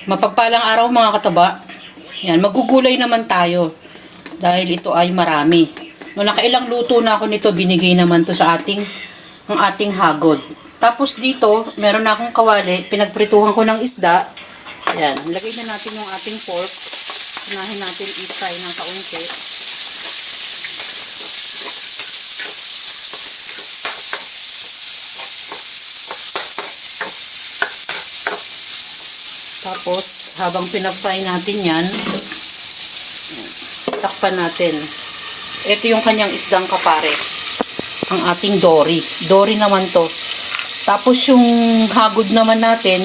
Mapagpalang araw mga kataba. Yan, magugulay naman tayo. Dahil ito ay marami. Nung nakailang luto na ako nito, binigay naman to sa ang ating hagod. Tapos dito, meron na akong kawali. Pinagprituhan ko ng isda. Yan, lagay na natin yung ating pork. Unahin natin i-fry ng kaunti. Tapos, habang pinag-fry natin yan, takpan natin. Ito yung kanyang isdang kapares. Ang ating dory. Dory naman to. Tapos yung hagod naman natin,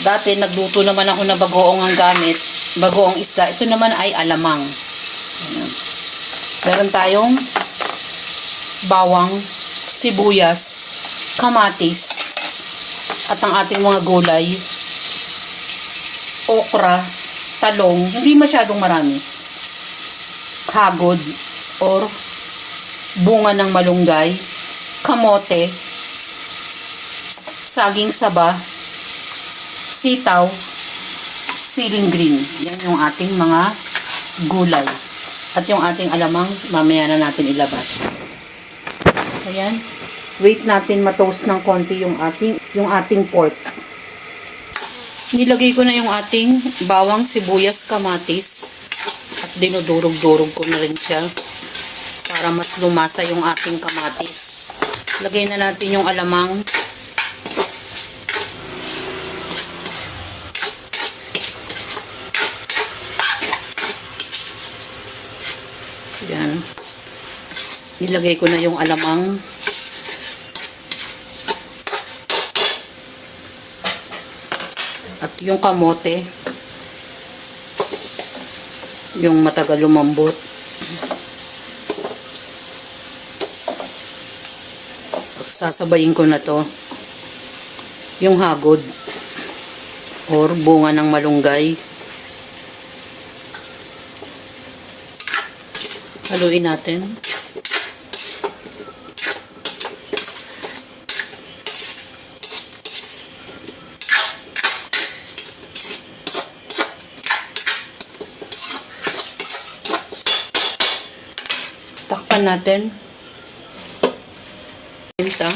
dati nagluto naman ako na bagoong ang gamit. Bagoong isda. Ito naman ay alamang. Ayan. Meron tayong bawang, sibuyas, kamatis, at ang ating mga gulay, okra, talong, hindi masyadong marami, hagod or bunga ng malunggay, kamote, saging saba, sitaw, siling green. Yan yung ating mga gulay. At yung ating alamang, mamaya na natin ilabas. Ayan. Wait natin ma-toast ng konti yung ating pork. Nilagay ko na yung ating bawang, sibuyas, kamatis. At dinudurog-durog ko na rin siya para mas lumasa yung ating kamatis. Lagay na natin yung alamang. Yan. Nilagay ko na yung alamang. At yung kamote. Yung matagal lumambot. Sasabayin ko na to. Yung hagod. Or bunga ng malunggay. Haluin natin. Takpan natin. Minta.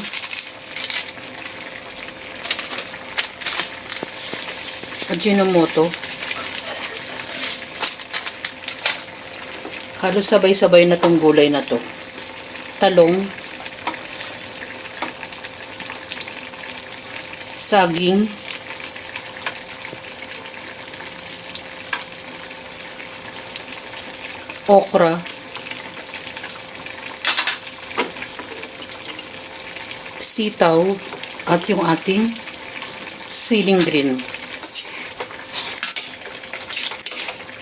Ajinomoto. Halos sabay-sabay na tong gulay na to. Talong. Saging. Okra. Sitaw. At yung ating siling green.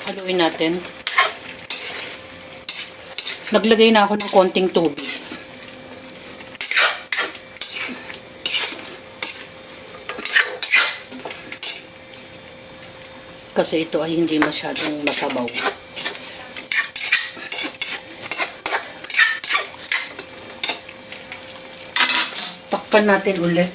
Haluin natin. Naglagay na ako ng konting tubig. Kasi ito ay hindi masyadong masabaw. Takpan natin ulit.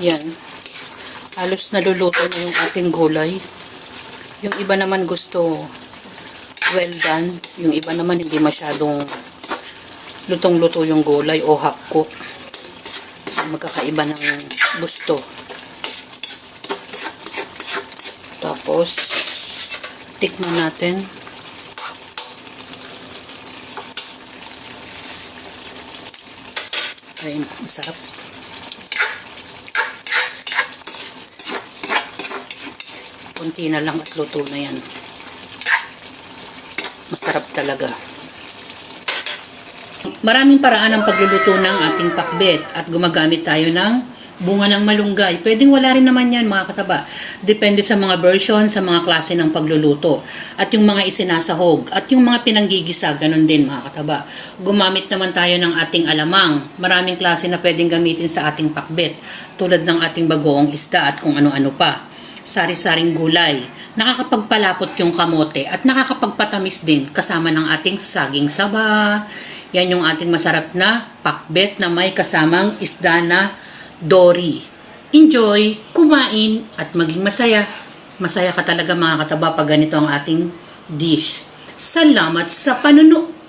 Yan. Halos naluluto na yung ating gulay. Yung iba naman gusto well done. Yung iba naman hindi masyadong lutong-luto yung gulay o half cook. Magkakaiba ng gusto. Tapos, tikman natin. Ay, masarap. Kunti na lang at luto na yan. Masarap talaga. Maraming paraan ang pagluluto ng ating pakbet at gumagamit tayo ng bunga ng malunggay. Pwedeng wala rin naman yan mga kataba. Depende sa mga version, sa mga klase ng pagluluto. At yung mga isinasahog. At yung mga pinanggigisa, ganun din mga kataba. Gumamit naman tayo ng ating alamang. Maraming klase na pwedeng gamitin sa ating pakbet. Tulad ng ating bagoong isda at kung ano-ano pa. Sari-saring gulay. Nakakapagpalapot yung kamote at nakakapagpatamis din kasama ng ating saging saba, Yan yung ating masarap na pakbet na may kasamang isda na dory. Enjoy, kumain, at maging masaya. Masaya ka talaga mga kataba pag ganito ang ating dish. Salamat sa panunood.